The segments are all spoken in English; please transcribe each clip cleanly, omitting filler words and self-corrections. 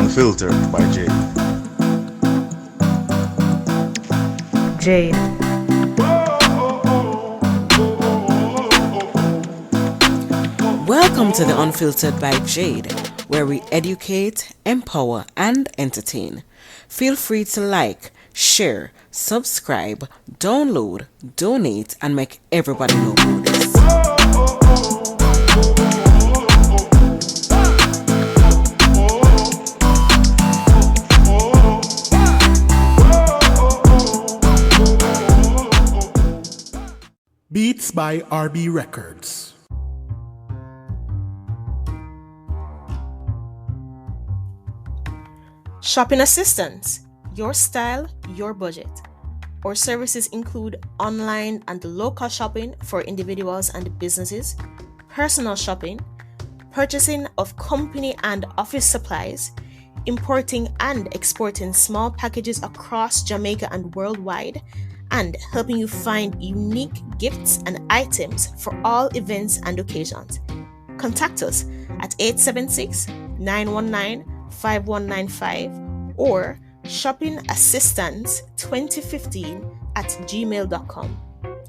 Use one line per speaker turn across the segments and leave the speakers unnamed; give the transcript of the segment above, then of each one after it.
Unfiltered by Jade.
Jade.
Welcome to the Unfiltered by Jade, where we educate, empower, and entertain. Feel free to like, share, subscribe, download, donate, and make everybody know about this.
Beats by RB Records.
Shopping assistance, your style, your budget. Our services include online and local shopping for individuals and businesses, personal shopping, purchasing of company and office supplies, importing and exporting small packages across Jamaica and worldwide, and helping you find unique gifts and items for all events and occasions. Contact us at 876-919-5195 or shoppingassistance2015@gmail.com.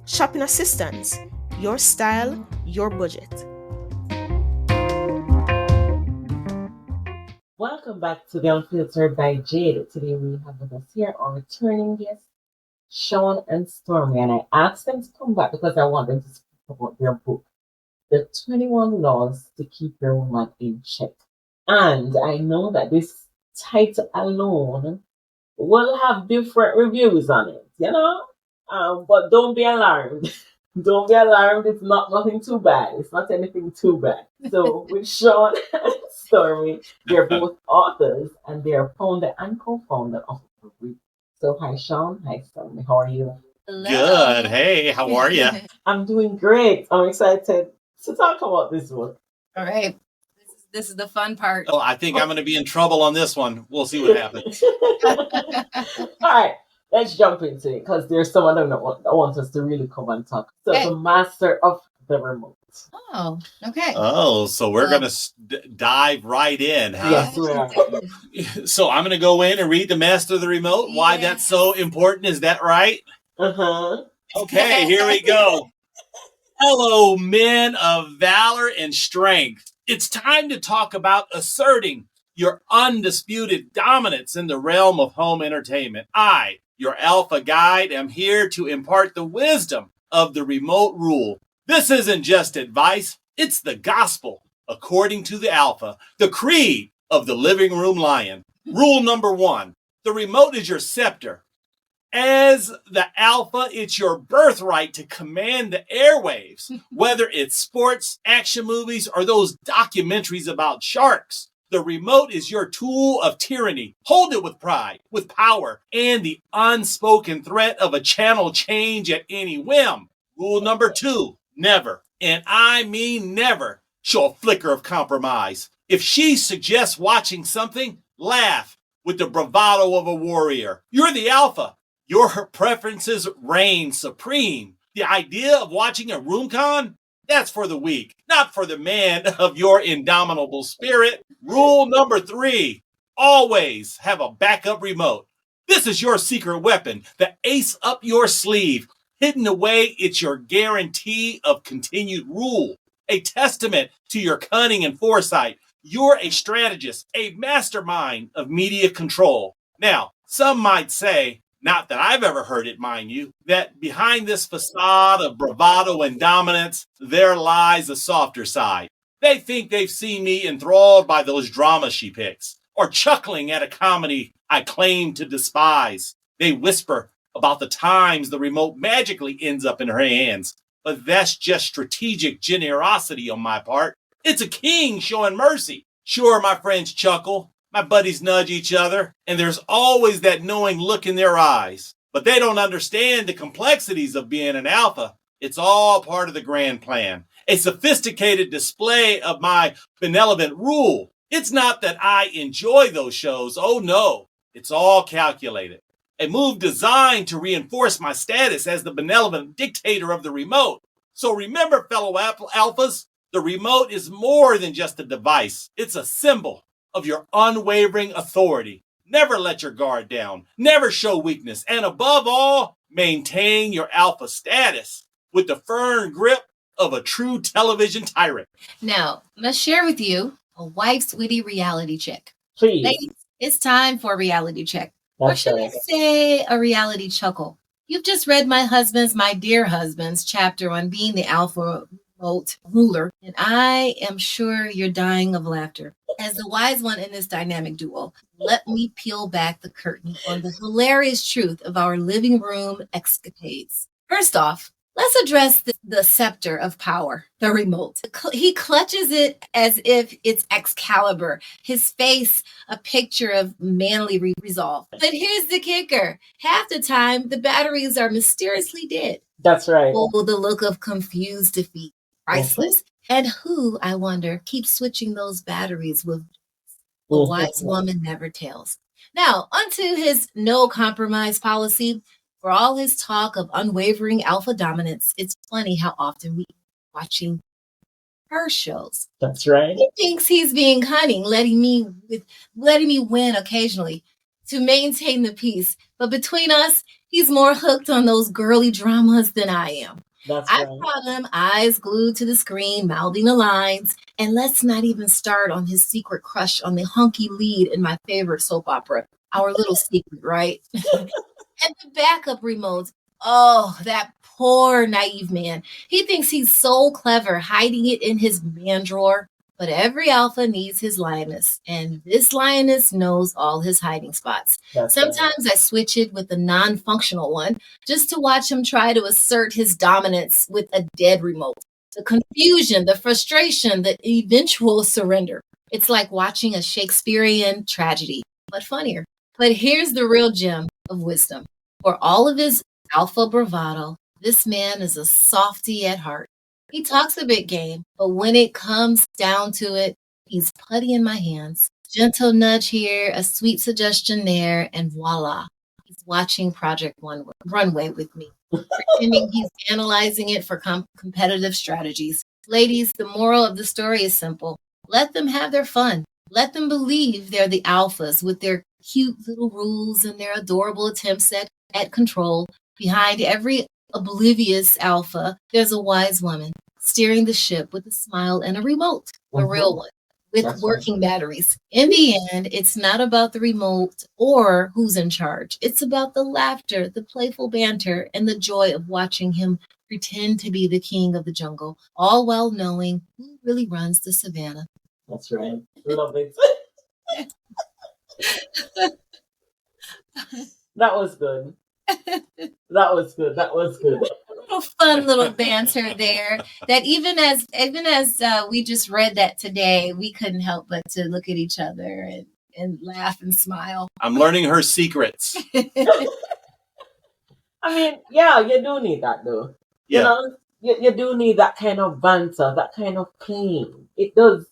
Shopping Assistance, your style, your budget.
Welcome back to the Unfiltered by Jade. Today we have with us here our returning guests, Shawn and Stormie, and I asked them to come back because I want them to speak about their book, The 21 Laws to Keep Your Woman in Check. And I know that this title alone will have different reviews on it, but don't be alarmed. Don't be alarmed. It's not nothing too bad. It's not anything too bad. So with Shawn and Stormie, they're both authors and they're founder and co-founder of the group. So hi Shawn, hi Stormie. How are you?
Hello.
Good. Hey, how are you?
I'm doing great. I'm excited to talk about this book.
All right. This is the fun part.
Oh, I think I'm going to be in trouble on this one. We'll see what happens.
All right, let's jump into it because there's someone that wants us to really come and talk. So
Okay.
the master of the remote.
Oh, okay.
Oh, so we're going to dive right in, huh?
Yes, we are.
So I'm going to go in and read the Master of the Remote. Why that's so important. Is that right?
Uh-huh.
Okay, here we go. Hello, men of valor and strength. It's time to talk about asserting your undisputed dominance in the realm of home entertainment. I, your alpha guide, am here to impart the wisdom of the remote rule. This isn't just advice, it's the gospel, according to the alpha, the creed of the living room lion. Rule number 1, the remote is your scepter. As the alpha, it's your birthright to command the airwaves, whether it's sports, action movies, or those documentaries about sharks. The remote is your tool of tyranny. Hold it with pride, with power, and the unspoken threat of a channel change at any whim. Rule number 2, never, and I mean never, show a flicker of compromise. If she suggests watching something, laugh with the bravado of a warrior. You're the alpha. Your preferences reign supreme. The idea of watching a room-con? That's for the weak, not for the man of your indomitable spirit. Rule number 3, always have a backup remote. This is your secret weapon, the ace up your sleeve. Hidden away, it's your guarantee of continued rule, a testament to your cunning and foresight. You're a strategist, a mastermind of media control. Now, some might say, not that I've ever heard it, mind you, that behind this facade of bravado and dominance, there lies a softer side. They think they've seen me enthralled by those dramas she picks, or chuckling at a comedy I claim to despise. They whisper about the times the remote magically ends up in her hands, but that's just strategic generosity on my part. It's a king showing mercy. Sure, my friends chuckle. My buddies nudge each other, and there's always that knowing look in their eyes. But they don't understand the complexities of being an alpha. It's all part of the grand plan, a sophisticated display of my benevolent rule. It's not that I enjoy those shows. Oh no, it's all calculated. A move designed to reinforce my status as the benevolent dictator of the remote. So remember, fellow alphas, the remote is more than just a device. It's a symbol, of your unwavering authority. Never let your guard down. Never show weakness. And above all, maintain your alpha status with the firm grip of a true television tyrant.
Now, let's share with you a wife's witty reality check.
Please.
Ladies, it's time for a reality check. Or
That's
should I
right.
say a reality chuckle? You've just read my dear husband's chapter on being the alpha remote ruler, and I am sure you're dying of laughter. As the wise one in this dynamic duo, let me peel back the curtain on the hilarious truth of our living room escapades. First off, let's address the scepter of power, the remote. He clutches it as if it's Excalibur, his face a picture of manly resolve. But here's the kicker. Half the time, the batteries are mysteriously dead.
That's right.
Oh, the look of confused defeat. Priceless. And who, I wonder, keeps switching those batteries with a wise woman never tells. Now, onto his no compromise policy. For all his talk of unwavering alpha dominance, it's funny how often we are watching her shows.
That's right.
He thinks he's being cunning, letting me win occasionally to maintain the peace. But between us, he's more hooked on those girly dramas than I am.
That's
I
right.
caught him eyes glued to the screen, mouthing the lines. And let's not even start on his secret crush on the hunky lead in my favorite soap opera. Our little secret, right? And the backup remotes. Oh, that poor naive man. He thinks he's so clever, hiding it in his man drawer. But every alpha needs his lioness, and this lioness knows all his hiding spots. Sometimes I switch it with a non-functional one just to watch him try to assert his dominance with a dead remote. The confusion, the frustration, the eventual surrender. It's like watching a Shakespearean tragedy, but funnier. But here's the real gem of wisdom. For all of his alpha bravado, this man is a softy at heart. He talks a big game, but when it comes down to it, he's putty in my hands. Gentle nudge here, a sweet suggestion there, and voila. He's watching Project Runway with me, pretending he's analyzing it for competitive strategies. Ladies, the moral of the story is simple. Let them have their fun. Let them believe they're the alphas with their cute little rules and their adorable attempts at control. Behind every oblivious alpha, there's a wise woman steering the ship with a smile and a remote, a real one, with working batteries. In the end, it's not about the remote or who's in charge. It's about the laughter, the playful banter, and the joy of watching him pretend to be the king of the jungle, all while knowing who really runs the savannah.
That's right. Love it. That was good. That was good. That was good.
Fun little banter there that even as we just read that today, we couldn't help but to look at each other and laugh and smile.
I'm learning her secrets.
I mean, yeah, you do need that though.
Yeah.
You know, you do need that kind of banter, that kind of playing. It does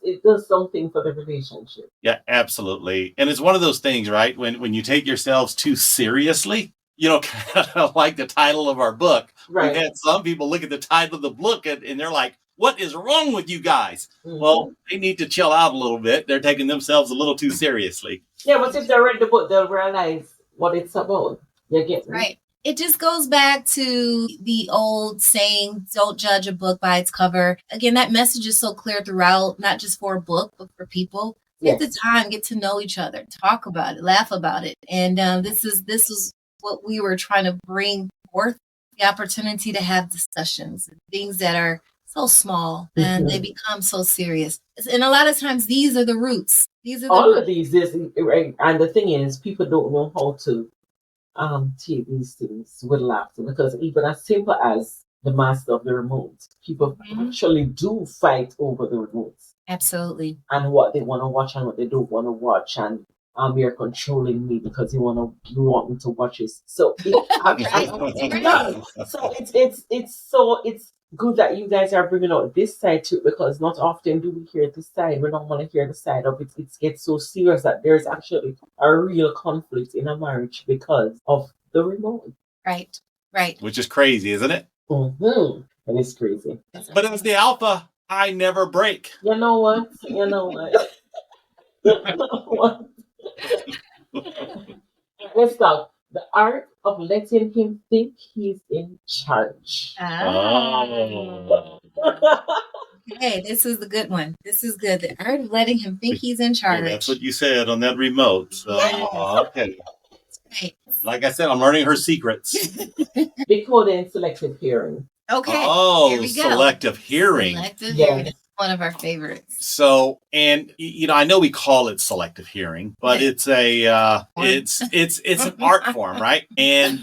something for the relationship.
Yeah, absolutely. And it's one of those things, right? When you take yourselves too seriously, you know, kind of like the title of our book.
Right.
We've had some people look at the title of the book and they're like, what is wrong with you guys?
Mm-hmm.
Well, they need to chill out a little bit. They're taking themselves a little too seriously.
Yeah, but if they read the book, they'll realize what it's about. You get me?
Right. It just goes back to the old saying, don't judge a book by its cover. Again, that message is so clear throughout, not just for a book, but for people. Take the time, get to know each other, talk about it, laugh about it. And this is what we were trying to bring forth, the opportunity to have discussions, things that are so small and they become so serious. And a lot of times these are the roots. These are
all of these, right? And the thing is, people don't know how to take these things with laughter, because even as simple as the master of the remote, people actually do fight over the remotes.
Absolutely.
And what they want to watch and what they don't want to watch, and you're controlling me because you want me to watch it. So it's good that you guys are bringing out this side too, because not often do we hear this side. We don't want to hear the side of it. It gets so serious that there's actually a real conflict in a marriage because of the remote.
Right.
Which is crazy, isn't it?
Mm-hmm. And it's crazy.
But as the alpha, I never break.
You know what? Let's talk. The art of letting him think he's in charge.
Oh.
Hey, this is the good one. This is good. The art of letting him think he's in charge.
Well, that's what you said on that remote. So, okay.
Right.
Like I said, I'm learning her secrets.
Decoding selective hearing.
Okay.
Oh,
here we go.
selective hearing.
Selective
Yes.
hearing is one of our favorites.
So, and I know we call it selective hearing, but
Yeah.
it's a it's an art form, right? And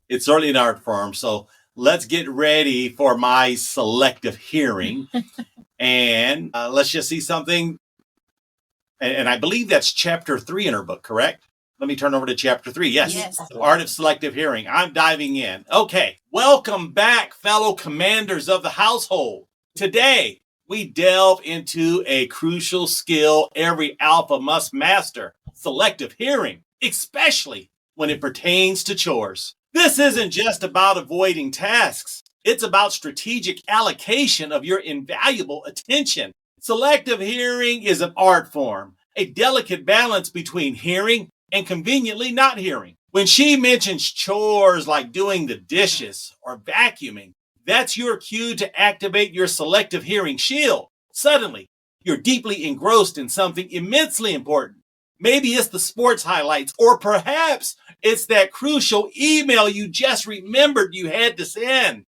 it's certainly an art form. So let's get ready for my selective hearing, and let's just see something. And I believe that's chapter 3 in her book, correct? Let me turn over to chapter 3. Yes. The Art of Selective Hearing. I'm diving in. Okay. Welcome back, fellow commanders of the household. Today, we delve into a crucial skill every alpha must master, selective hearing, especially when it pertains to chores. This isn't just about avoiding tasks. It's about strategic allocation of your invaluable attention. Selective hearing is an art form, a delicate balance between hearing and conveniently not hearing. When she mentions chores like doing the dishes or vacuuming, that's your cue to activate your selective hearing shield. Suddenly, you're deeply engrossed in something immensely important. Maybe it's the sports highlights, or perhaps it's that crucial email you just remembered you had to send.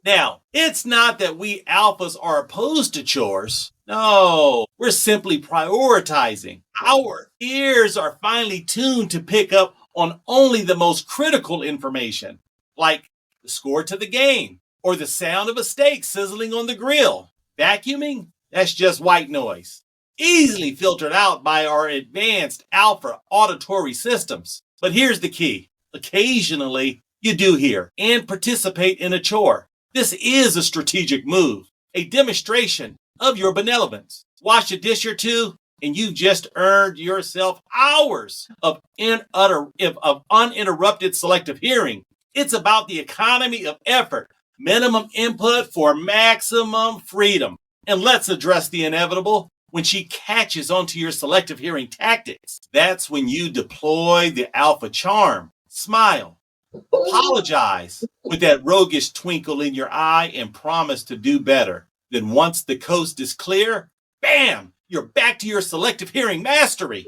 Now, it's not that we alphas are opposed to chores. No, we're simply prioritizing. Our ears are finely tuned to pick up on only the most critical information, like the score to the game or the sound of a steak sizzling on the grill. Vacuuming? That's just white noise, easily filtered out by our advanced alpha auditory systems. But here's the key. Occasionally, you do hear and participate in a chore. This is a strategic move, a demonstration of your benevolence. Wash a dish or two, and you've just earned yourself hours of uninterrupted selective hearing. It's about the economy of effort, minimum input for maximum freedom. And let's address the inevitable. When she catches onto your selective hearing tactics, that's when you deploy the alpha charm. Smile. Apologize with that roguish twinkle in your eye and promise to do better. Then once the coast is clear, bam, you're back to your selective hearing mastery.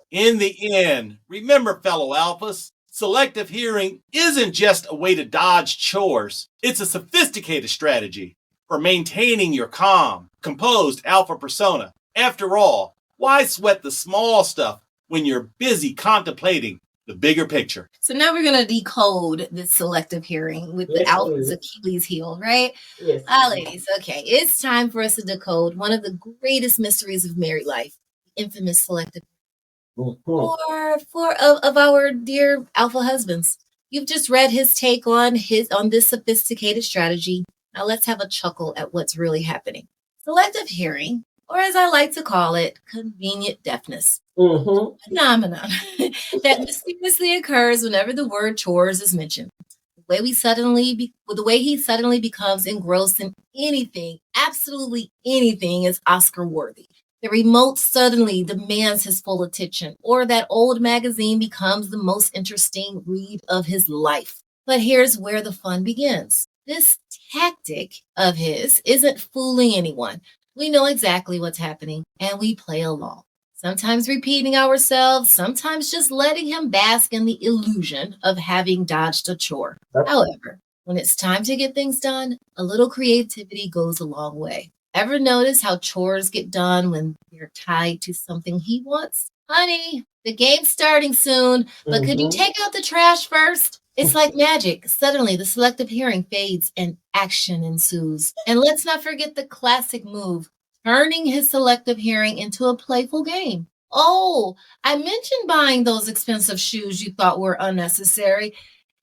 In the end, remember, fellow alphas, selective hearing isn't just a way to dodge chores. It's a sophisticated strategy for maintaining your calm, composed alpha persona. After all, why sweat the small stuff when you're busy contemplating the bigger picture?
So now we're going to decode this selective hearing with the alpha's Achilles heel, right?
Yes.
Ladies, okay. It's time for us to decode one of the greatest mysteries of married life, the infamous selective of our dear alpha husbands. You've just read his take on this sophisticated strategy. Now let's have a chuckle at what's really happening. Selective hearing, or as I like to call it, convenient deafness. Phenomenon that mysteriously occurs whenever the word chores is mentioned. The way he suddenly becomes engrossed in anything, absolutely anything, is Oscar worthy. The remote suddenly demands his full attention, or that old magazine becomes the most interesting read of his life. But here's where the fun begins. This tactic of his isn't fooling anyone. We know exactly what's happening, and we play along. Sometimes repeating ourselves, sometimes just letting him bask in the illusion of having dodged a chore. However, when it's time to get things done, a little creativity goes a long way. Ever notice how chores get done when they're tied to something he wants? Honey, the game's starting soon, but could you take out the trash first? It's like magic. Suddenly, the selective hearing fades and action ensues. And let's not forget the classic move, turning his selective hearing into a playful game. Oh, I mentioned buying those expensive shoes you thought were unnecessary,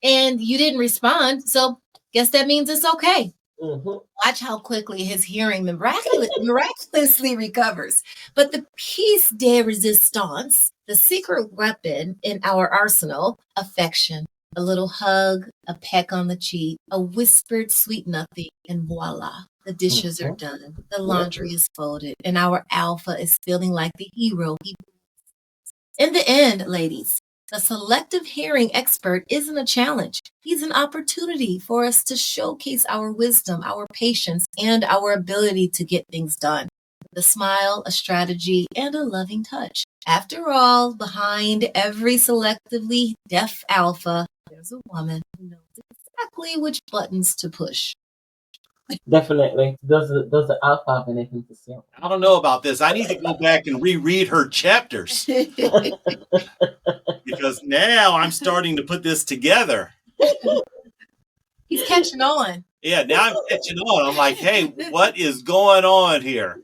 and you didn't respond, so guess that means it's okay. Watch how quickly his hearing miraculously recovers. But the piece de resistance, the secret weapon in our arsenal, affection. A little hug, a peck on the cheek, a whispered sweet nothing, and voila, the dishes are done. The laundry is folded, and our alpha is feeling like the hero. In the end, ladies, the selective hearing expert isn't a challenge. He's an opportunity for us to showcase our wisdom, our patience, and our ability to get things done. The smile, a strategy, and a loving touch. After all, behind every selectively deaf alpha, there's a woman who knows exactly which buttons to push.
Definitely. Does the alpha have anything to say?
I don't know about this. I need to go back and reread her chapters because now I'm starting to put this together.
He's catching on.
Yeah, now I'm catching on. I'm like, hey, what is going on here?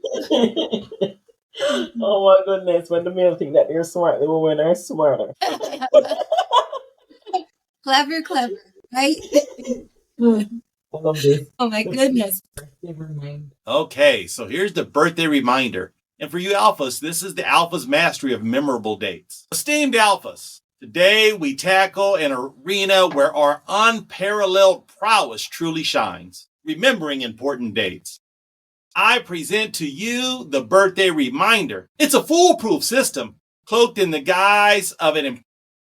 Oh my goodness, when the male think that they're smart, the women are smarter.
Clever, right?
I love this.
Oh my goodness.
Okay, so here's the birthday reminder. And for you alphas, this is the alpha's mastery of memorable dates. Esteemed alphas, today we tackle an arena where our unparalleled prowess truly shines, remembering important dates. I present to you the birthday reminder. It's a foolproof system cloaked in the guise of an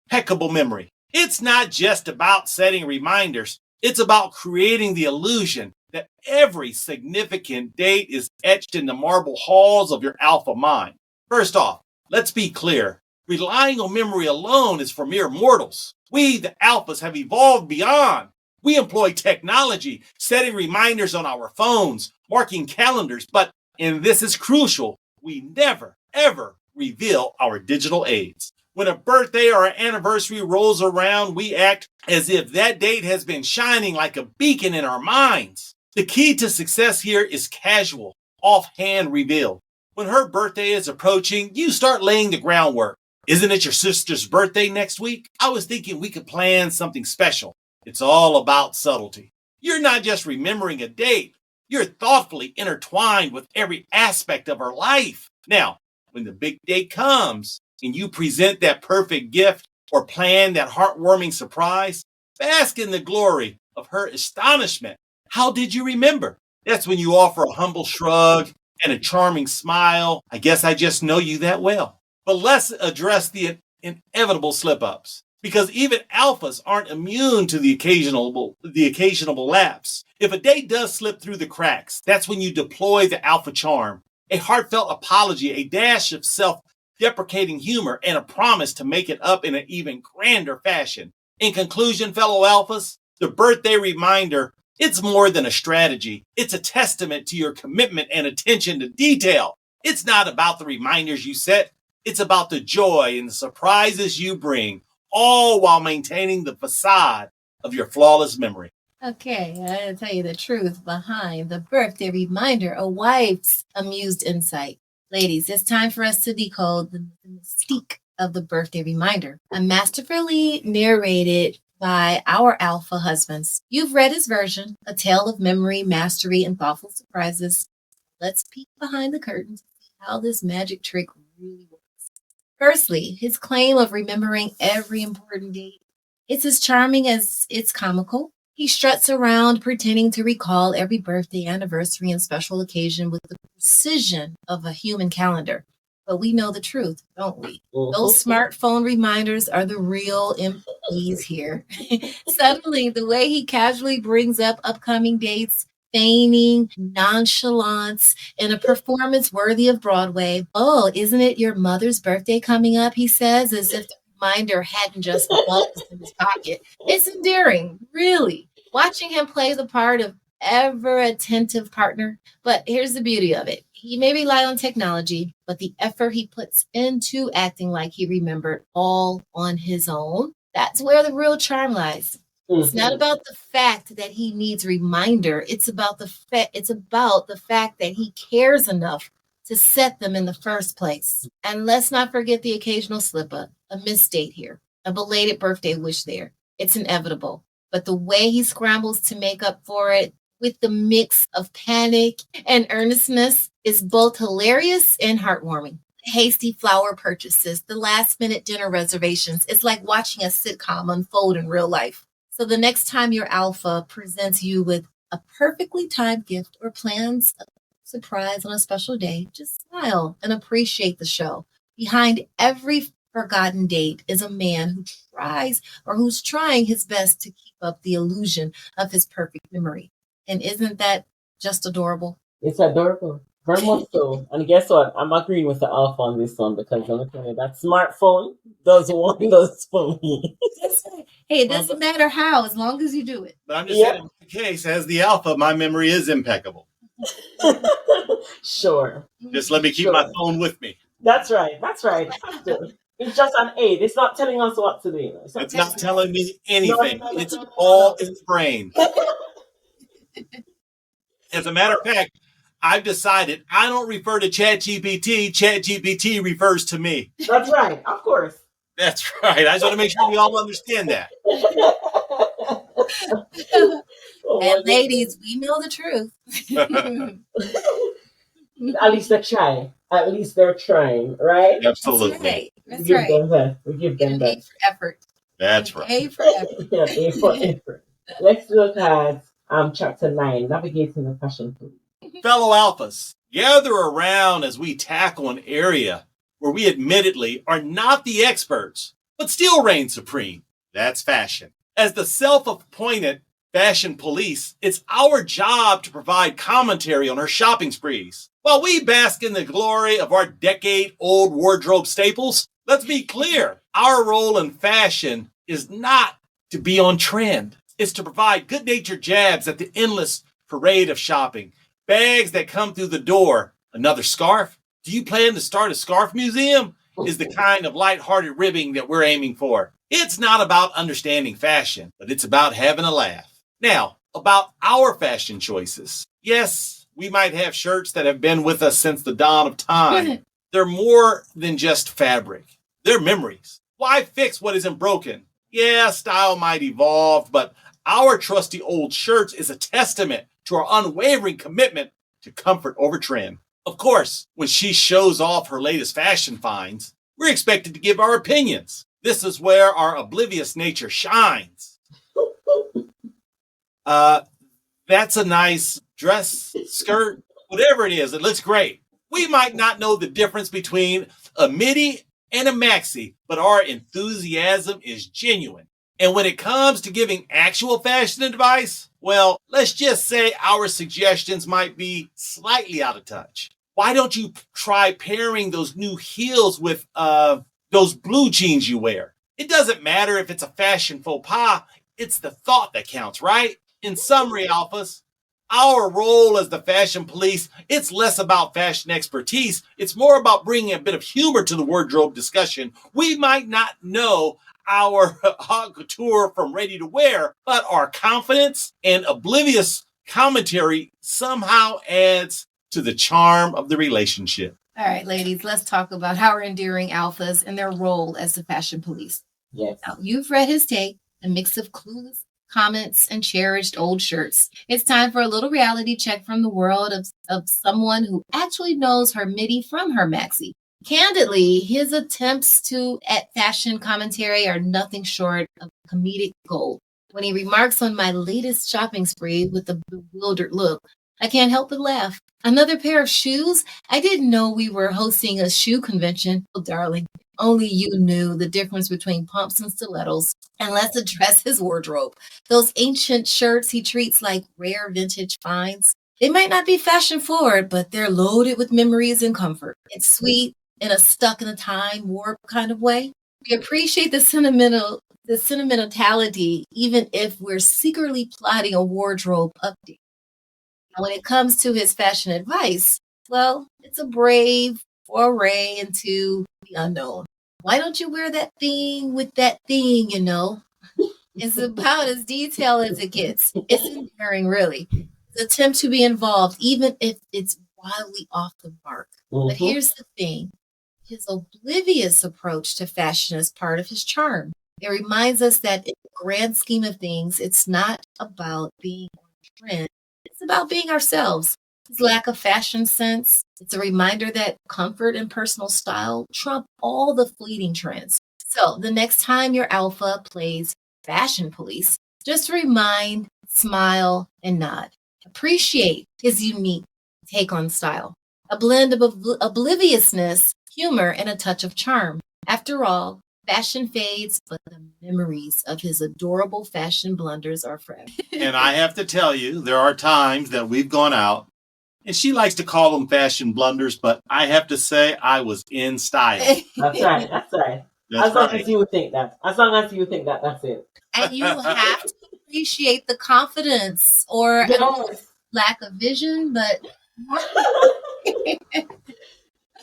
impeccable memory. It's not just about setting reminders. It's about creating the illusion that every significant date is etched in the marble halls of your alpha mind. First off, let's be clear. Relying on memory alone is for mere mortals. We, the alphas, have evolved beyond. We employ technology, setting reminders on our phones, marking calendars, but, and this is crucial, we never, ever reveal our digital aids. When a birthday or an anniversary rolls around, we act as if that date has been shining like a beacon in our minds. The key to success here is casual, offhand reveal. When her birthday is approaching, you start laying the groundwork. Isn't it your sister's birthday next week? I was thinking we could plan something special. It's all about subtlety. You're not just remembering a date. You're thoughtfully intertwined with every aspect of her life. Now, when the big day comes and you present that perfect gift or plan that heartwarming surprise, bask in the glory of her astonishment. How did you remember? That's when you offer a humble shrug and a charming smile. I guess I just know you that well. But let's address the inevitable slip-ups, because even alphas aren't immune to the occasional lapse. If a date does slip through the cracks, that's when you deploy the alpha charm, a heartfelt apology, a dash of self-deprecating humor, and a promise to make it up in an even grander fashion. In conclusion, fellow alphas, the birthday reminder, it's more than a strategy. It's a testament to your commitment and attention to detail. It's not about the reminders you set. It's about the joy and the surprises you bring, all while maintaining the facade of your flawless memory.
Okay, I gotta tell you the truth behind the birthday reminder, a wife's amused insight. Ladies, it's time for us to decode the mystique of the birthday reminder, a masterfully narrated by our alpha husbands. You've read his version, a tale of memory, mastery, and thoughtful surprises. Let's peek behind the curtain to see how this magic trick really works. Firstly, his claim of remembering every important date. It's as charming as it's comical. He struts around pretending to recall every birthday, anniversary, and special occasion with the precision of a human calendar. But we know the truth, don't we? Those smartphone reminders are the real MVPs here. Suddenly, the way he casually brings up upcoming dates, feigning nonchalance in a performance worthy of Broadway. Oh, isn't it your mother's birthday coming up? He says, as if the reminder hadn't just buzzed in his pocket. It's endearing, really. Watching him play the part of ever attentive partner. But here's the beauty of it. He may rely on technology, but the effort he puts into acting like he remembered all on his own, that's where the real charm lies. It's not about the fact that he needs reminder. It's about the fact that he cares enough to set them in the first place. And let's not forget the occasional slip up, a misdate here, a belated birthday wish there. It's inevitable. But the way he scrambles to make up for it with the mix of panic and earnestness is both hilarious and heartwarming. hasty flower purchases, the last-minute dinner reservations. It's like watching a sitcom unfold in real life. So the next time your alpha presents you with a perfectly timed gift or plans a surprise on a special day, just smile and appreciate the show. Behind every forgotten date is a man who tries or who's trying his best to keep up the illusion of his perfect memory. And isn't that just adorable?
It's adorable. Very much so. And guess what? I'm agreeing with the alpha on this one because I'm telling you that smartphone does wonders for me.
Hey, it doesn't matter how, as long as you do it.
But I'm just saying, in the case, as the alpha, my memory is impeccable.
Sure.
Just let me keep my phone with me.
That's right. It's just an aid. It's not telling us what to do.
It's not telling me anything. It's all in the brain. As a matter of fact, I've decided I don't refer to ChatGPT. ChatGPT refers to me.
That's right. Of course.
That's right. I just want to make sure we all understand that.
And ladies, we know the truth.
At least they try. At least they're trying, right?
Absolutely.
That's right.
We give them that.
A for effort.
That's right.
A for effort.
Yeah, A for effort. Let's look at chapter 9, navigating the fashion police.
Fellow alphas, gather around as we tackle an area where we admittedly are not the experts, but still reign supreme. That's fashion. As the self-appointed fashion police, it's our job to provide commentary on our shopping sprees. While we bask in the glory of our decade-old wardrobe staples, let's be clear, our role in fashion is not to be on trend. It's to provide good-natured jabs at the endless parade of shopping. Bags that come through the door. Another scarf? Do you plan to start a scarf museum? Is the kind of lighthearted ribbing that we're aiming for. It's not about understanding fashion, but it's about having a laugh. Now, about our fashion choices. Yes, we might have shirts that have been with us since the dawn of time. They're more than just fabric. They're memories. Why fix what isn't broken? Yeah, style might evolve, but our trusty old shirts is a testament to our unwavering commitment to comfort over trend. Of course, when she shows off her latest fashion finds, we're expected to give our opinions. This is where our oblivious nature shines. That's a nice dress, skirt, whatever it is. It looks great. We might not know the difference between a midi and a maxi, but our enthusiasm is genuine. And when it comes to giving actual fashion advice, well, let's just say our suggestions might be slightly out of touch. Why don't you try pairing those new heels with those blue jeans you wear? It doesn't matter if it's a fashion faux pas. It's the thought that counts, right? In summary, alphas, our role as the fashion police, it's less about fashion expertise. It's more about bringing a bit of humor to the wardrobe discussion. We might not know our haute couture from ready to wear, but our confidence and oblivious commentary somehow adds to the charm of the relationship.
All right, ladies, let's talk about our endearing alphas and their role as the fashion police.
Yes.
Now, you've read his take, a mix of clueless comments and cherished old shirts. It's time for a little reality check from the world of someone who actually knows her midi from her maxi. Candidly, his attempts at fashion commentary are nothing short of comedic gold. When he remarks on my latest shopping spree with a bewildered look, I can't help but laugh. Another pair of shoes? I didn't know we were hosting a shoe convention. Oh, darling, only you knew the difference between pumps and stilettos. And let's address his wardrobe. Those ancient shirts he treats like rare vintage finds. They might not be fashion forward, but they're loaded with memories and comfort. It's sweet in a stuck in a time warp kind of way. We appreciate the sentimentality, even if we're secretly plotting a wardrobe update. Now, when it comes to his fashion advice, well, it's a brave foray into the unknown. Why don't you wear that thing with that thing, you know? It's about as detailed as it gets. It's endearing, really. The attempt to be involved, even if it's wildly off the mark. But here's the thing. His oblivious approach to fashion is part of his charm. It reminds us that in the grand scheme of things, it's not about being on trend. It's about being ourselves. His lack of fashion sense It's a reminder that comfort and personal style trump all the fleeting trends. So the next time your alpha plays fashion police, just remind, smile, and nod. Appreciate his unique take on style. A blend of obliviousness, humor, and a touch of charm. After all, fashion fades, but the memories of his adorable fashion blunders are forever.
And I have to tell you, there are times that we've gone out, and she likes to call them fashion blunders, but I have to say I was in style.
That's right. That's right.
That's
As long
right.
as you think that. As long as you think that, that's it.
And you have to appreciate the confidence or I don't know, lack of vision, but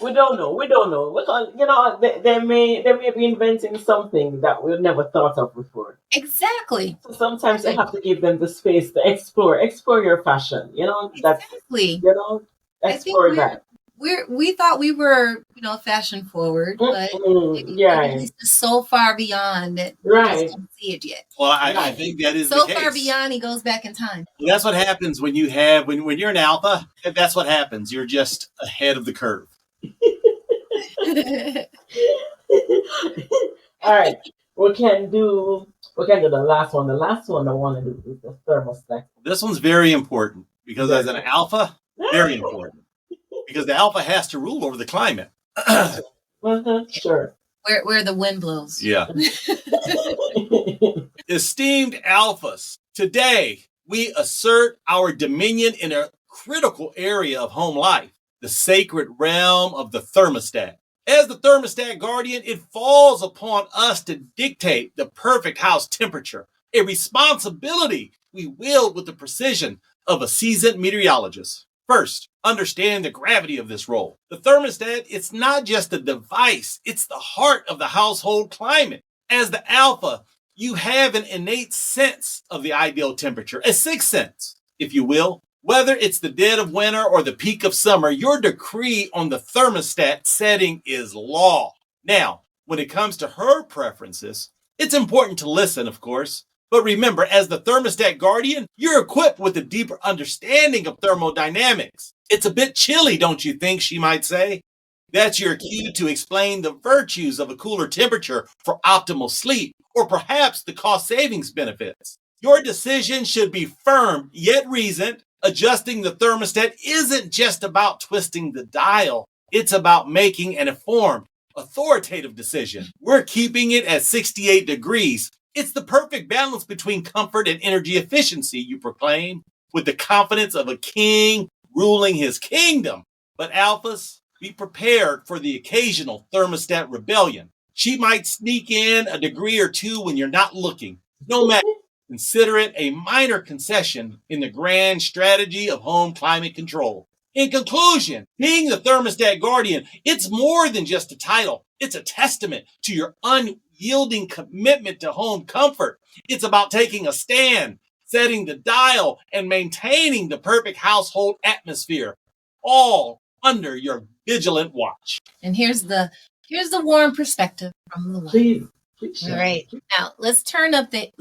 We don't know. Because, they may be inventing something that we've never thought of before.
exactly.
So sometimes you have to give them the space to explore your fashion. That's
Exactly. I think
explore that.
we thought we were, fashion forward, but
Yeah,
it's just so far beyond that we
right.
just don't see it yet.
Well, I think that is
So
the case.
far beyond he goes back in time.
That's what happens when you have when you're an alpha. That's what happens. You're just ahead of the curve.
All right, we can do the last one. The last one I want to do is the thermostat.
This one's very important because as an alpha, very important because the alpha has to rule over the climate.
Sure.
Where the wind blows.
Yeah. Esteemed alphas, today we assert our dominion in a critical area of home life, the sacred realm of the thermostat. As the thermostat guardian, it falls upon us to dictate the perfect house temperature, a responsibility we wield with the precision of a seasoned meteorologist. First, understand the gravity of this role. The thermostat, it's not just a device, it's the heart of the household climate. As the alpha, you have an innate sense of the ideal temperature, a sixth sense, if you will. Whether it's the dead of winter or the peak of summer, your decree on the thermostat setting is law. Now, when it comes to her preferences, it's important to listen, of course. But remember, as the thermostat guardian, you're equipped with a deeper understanding of thermodynamics. It's a bit chilly, don't you think, she might say? That's your cue to explain the virtues of a cooler temperature for optimal sleep, or perhaps the cost savings benefits. Your decision should be firm yet reasoned. Adjusting the thermostat isn't just about twisting the dial. It's about making an informed, authoritative decision. We're keeping it at 68 degrees. It's the perfect balance between comfort and energy efficiency, you proclaim, with the confidence of a king ruling his kingdom. But alphas, be prepared for the occasional thermostat rebellion. She might sneak in a degree or two when you're not looking. No matter. Consider it a minor concession in the grand strategy of home climate control. In conclusion, being the thermostat guardian, it's more than just a title. It's a testament to your unyielding commitment to home comfort. It's about taking a stand, setting the dial, and maintaining the perfect household atmosphere, all under your vigilant watch.
And here's the warm perspective from the wife.
Please.
All right. Now let's turn up the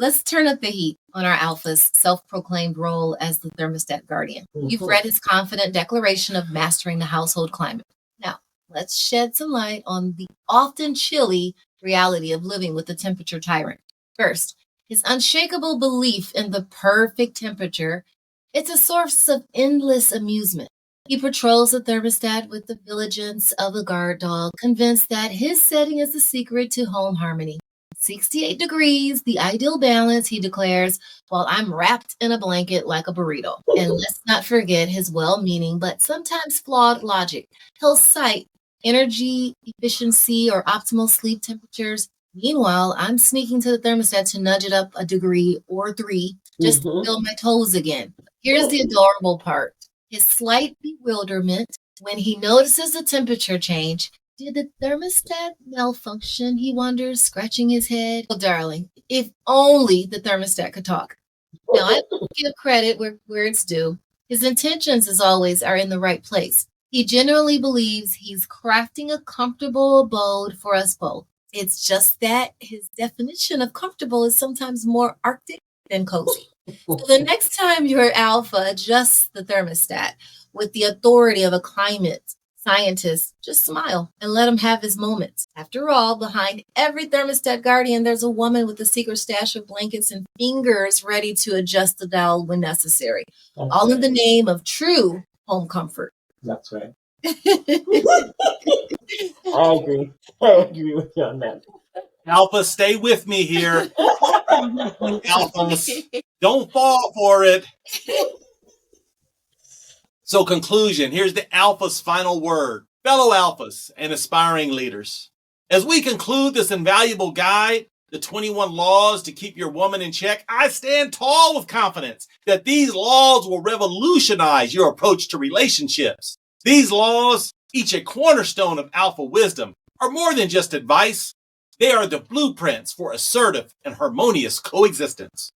heat on our alpha's self-proclaimed role as the thermostat guardian. You've read his confident declaration of mastering the household climate. Now, let's shed some light on the often chilly reality of living with the temperature tyrant. First, his unshakable belief in the perfect temperature. It's a source of endless amusement. He patrols the thermostat with the diligence of a guard dog, convinced that his setting is the secret to home harmony. 68 degrees, the ideal balance, he declares, while I'm wrapped in a blanket like a burrito. And let's not forget his well-meaning but sometimes flawed logic. He'll cite energy efficiency or optimal sleep temperatures. Meanwhile, I'm sneaking to the thermostat to nudge it up a degree or 3 just to feel my toes again. Here's the adorable part. His slight bewilderment when he notices the temperature change. Did the thermostat malfunction, he wonders, scratching his head? Oh, darling, if only the thermostat could talk. Now, I give credit where it's due. His intentions, as always, are in the right place. He genuinely believes he's crafting a comfortable abode for us both. It's just that his definition of comfortable is sometimes more Arctic than cozy. So the next time your alpha adjusts the thermostat with the authority of a climate Scientists, just smile and let him have his moments. After all, behind every thermostat guardian, there's a woman with a secret stash of blankets and fingers ready to adjust the dial when necessary. All in the name of true home comfort.
That's right. I agree. I agree with you on that.
Alpha, stay with me here. Alphas, don't fall for it. So conclusion, here's the Alpha's final word. Fellow Alphas and aspiring leaders, as we conclude this invaluable guide, the 21 laws to keep your woman in check, I stand tall with confidence that these laws will revolutionize your approach to relationships. These laws, each a cornerstone of Alpha wisdom, are more than just advice. They are the blueprints for assertive and harmonious coexistence.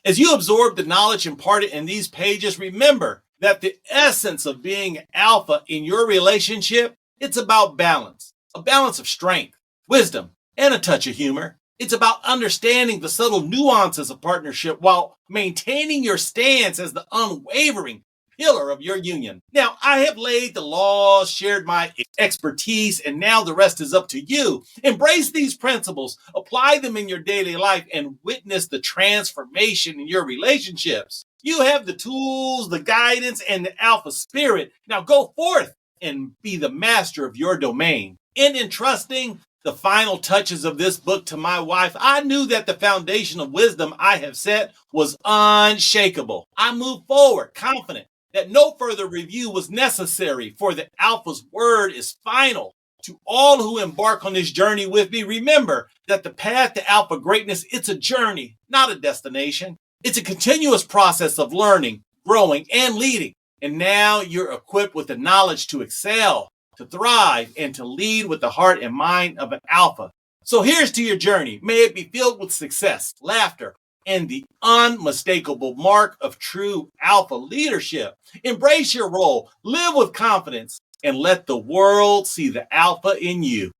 As you absorb the knowledge imparted in these pages, remember that the essence of being alpha in your relationship, it's about balance, a balance of strength, wisdom, and a touch of humor. It's about understanding the subtle nuances of partnership while maintaining your stance as the unwavering pillar of your union. Now, I have laid the laws, shared my expertise, and now the rest is up to you. Embrace these principles, apply them in your daily life, and witness the transformation in your relationships. You have the tools, the guidance, and the alpha spirit. Now go forth and be the master of your domain. In entrusting the final touches of this book to my wife, I knew that the foundation of wisdom I have set was unshakable. I moved forward, confident that no further review was necessary, for the Alpha's word is final. To all who embark on this journey with me, remember that the path to Alpha greatness, it's a journey, not a destination. It's a continuous process of learning, growing, and leading. And now you're equipped with the knowledge to excel, to thrive, and to lead with the heart and mind of an Alpha. So here's to your journey. May it be filled with success, laughter, and the unmistakable mark of true Alpha leadership. Embrace your role, live with confidence, and let the world see the Alpha in you.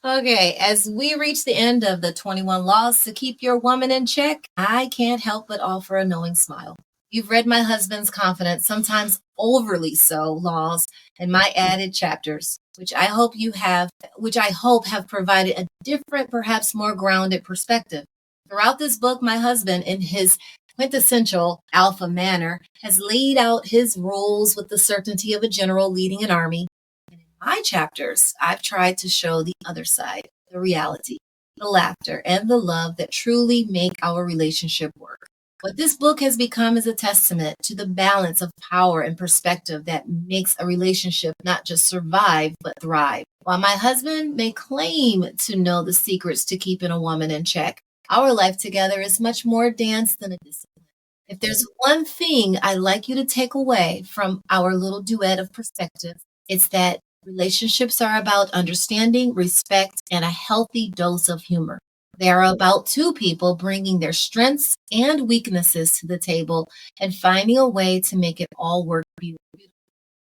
Okay, as we reach the end of the 21 laws to keep your woman in check, I can't help but offer a knowing smile. You've read my husband's confident, sometimes overly so, laws and my added chapters, which I hope have provided a different, perhaps more grounded perspective. Throughout this book, my husband, in his quintessential alpha manner, has laid out his rules with the certainty of a general leading an army. And in my chapters, I've tried to show the other side, the reality, the laughter, and the love that truly make our relationship work. What this book has become is a testament to the balance of power and perspective that makes a relationship not just survive, but thrive. While my husband may claim to know the secrets to keeping a woman in check, our life together is much more dance than a discipline. If there's one thing I'd like you to take away from our little duet of perspective, it's that relationships are about understanding, respect, and a healthy dose of humor. They are about two people bringing their strengths and weaknesses to the table and finding a way to make it all work beautifully.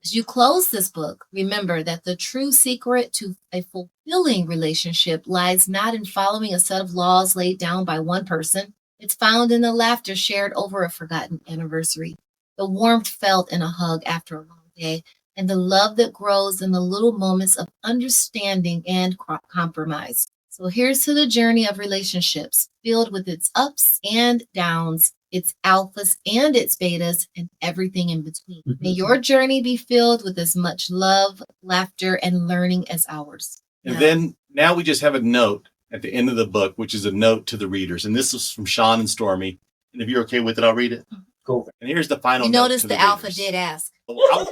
As you close this book, remember that the true secret to a fulfilling relationship lies not in following a set of laws laid down by one person. It's found in the laughter shared over a forgotten anniversary, the warmth felt in a hug after a long day, and the love that grows in the little moments of understanding and compromise. So here's to the journey of relationships, filled with its ups and downs, its alphas and its betas, and everything in between. May your journey be filled with as much love, laughter, and learning as ours.
And then now we just have a note at the end of the book, which is a note to the readers. And this is from Shawn and Stormie. And if you're okay with it, I'll read it.
Go.
And here's the final
You
note
notice
to
the alpha
readers.
did ask.
I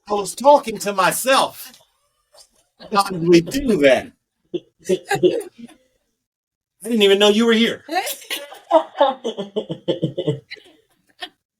was talking to myself. How did we do that? I didn't even know you were here.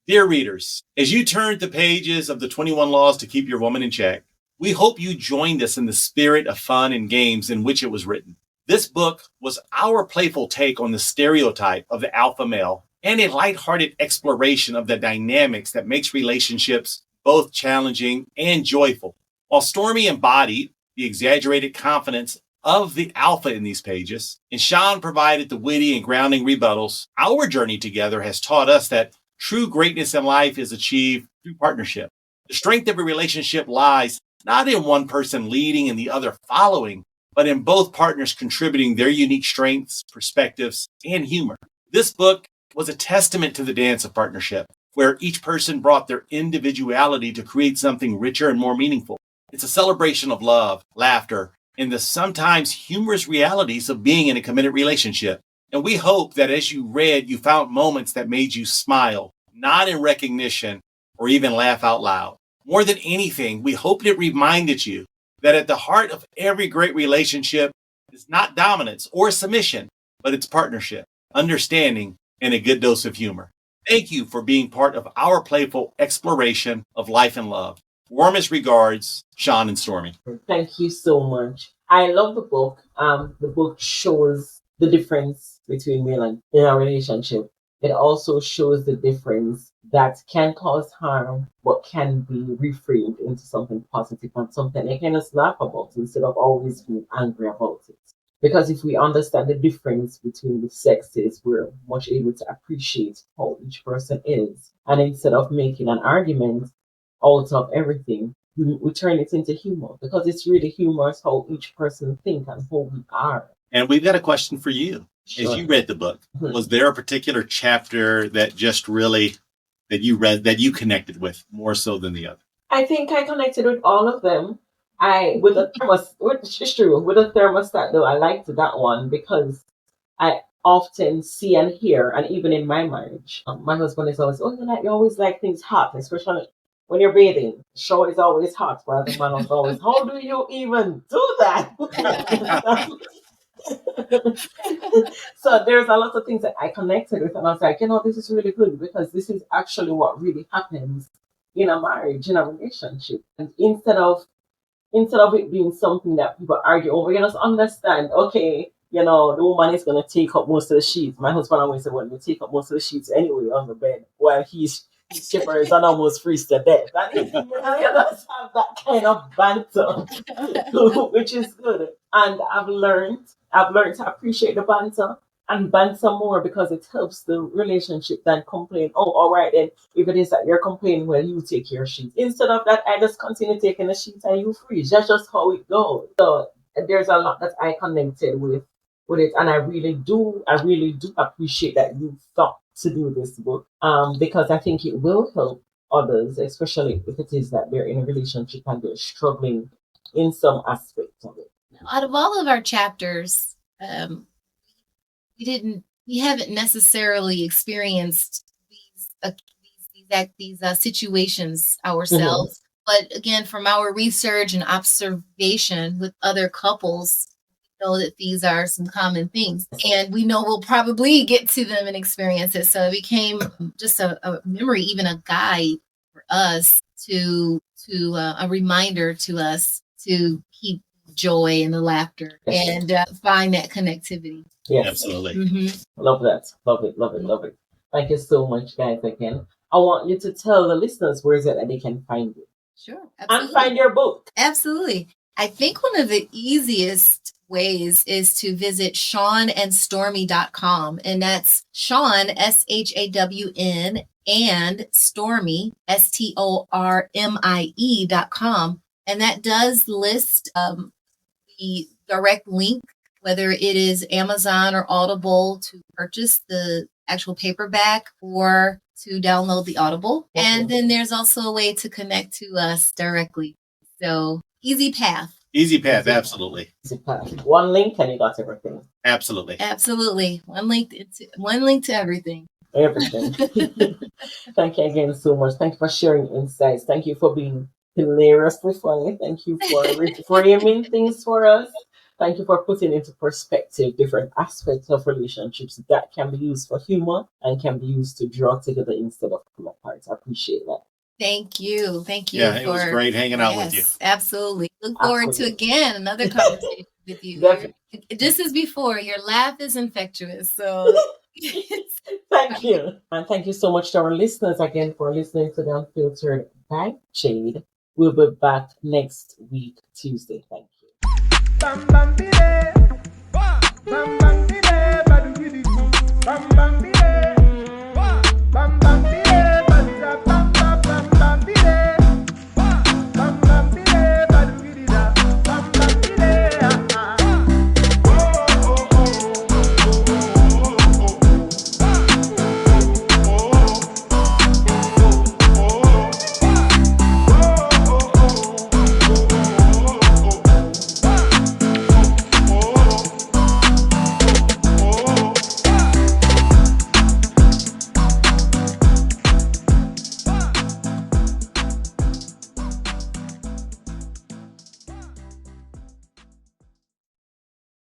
Dear readers, as you turn the pages of the 21 laws to keep your woman in check, we hope you joined us in the spirit of fun and games in which it was written. This book was our playful take on the stereotype of the alpha male and a lighthearted exploration of the dynamics that makes relationships both challenging and joyful. While Stormie embodied the exaggerated confidence of the alpha in these pages, and Shawn provided the witty and grounding rebuttals, our journey together has taught us that true greatness in life is achieved through partnership. The strength of a relationship lies not in one person leading and the other following, but in both partners contributing their unique strengths, perspectives, and humor. This book was a testament to the dance of partnership, where each person brought their individuality to create something richer and more meaningful. It's a celebration of love, laughter, and the sometimes humorous realities of being in a committed relationship. And we hope that as you read, you found moments that made you smile, nod in recognition, or even laugh out loud. More than anything, we hope it reminded you that at the heart of every great relationship is not dominance or submission, but it's partnership, understanding, and a good dose of humor. Thank you for being part of our playful exploration of life and love. Warmest regards, Shawn and Stormie.
Thank you so much. I love the book. The book shows the difference between male and in a relationship. It also shows the difference that can cause harm, but can be reframed into something positive and something they can just laugh about instead of always being angry about it. Because if we understand the difference between the sexes, we're much able to appreciate how each person is. And instead of making an argument out of everything, we turn it into humor, because it's really humorous how each person thinks and who we are.
And we've got a question for you.
Sure.
As you read the book, was there a particular chapter that just really, that you read, that you connected with more so than the other?
I think I connected with all of them. With the thermostat though, I liked that one because I often see and hear, and even in my marriage, my husband is always, you always like things hot, especially when you're bathing. The shower is always hot, while the man is always, how do you even do that? So there's a lot of things that I connected with, and I was like, this is really good, because this is actually what really happens in a marriage, in a relationship. And instead of it being something that people argue over, you just understand, okay, the woman is going to take up most of the sheets. My husband always said, well, you take up most of the sheets anyway on the bed, while he's shivers and almost freeze to death. And you just have that kind of banter, which is good. And I've learned to appreciate the banter and banter more, because it helps the relationship than complain. Oh, all right, then if it is that you're complaining, well, you take your sheets. Instead of that, I just continue taking the sheets and you freeze. That's just how it goes. So there's a lot that I connected with it, and I really do appreciate that you thought to do this book, because I think it will help others, especially if it is that they're in a relationship and they're struggling in some aspect of it.
Out of all of our chapters, we haven't necessarily experienced these situations ourselves. Mm-hmm. But again, from our research and observation with other couples, we know that these are some common things, and we know we'll probably get to them and experience it. So it became just a memory, even a guide for us to a reminder to us to keep joy and the laughter and find that connectivity.
Yes,
absolutely.
Mm-hmm. Love that. Love it. Thank you so much, guys. Again, I want you to tell the listeners where is it that they can find you.
Sure. Absolutely.
And find your book.
Absolutely. I think one of the easiest ways is to visit ShawnandStormie.com, and that's Shawn, SHAWN, and Stormie, STORMIE.com. And that does list the direct link, whether it is Amazon or Audible, to purchase the actual paperback or to download the Audible. Okay. And then there's also a way to connect to us directly. So easy path.
Absolutely. Easy path.
One link and you got everything.
Absolutely.
One link to everything.
Everything. Thank you again so much. Thank you for sharing insights. Thank you for being hilariously funny. Thank you for reframing things for us. Thank you for putting into perspective different aspects of relationships that can be used for humor and can be used to draw together instead of pull apart. I appreciate that.
Thank you.
Yeah, it was great hanging out with you.
Absolutely. Look forward to again another conversation with you. This is before. Your laugh is infectious. So
thank you. And thank you so much to our listeners again for listening to the Unfiltered by Jade. We'll be back next week, Tuesday. Thank you. Bam bam bide, bam bam bide, bam bam bide.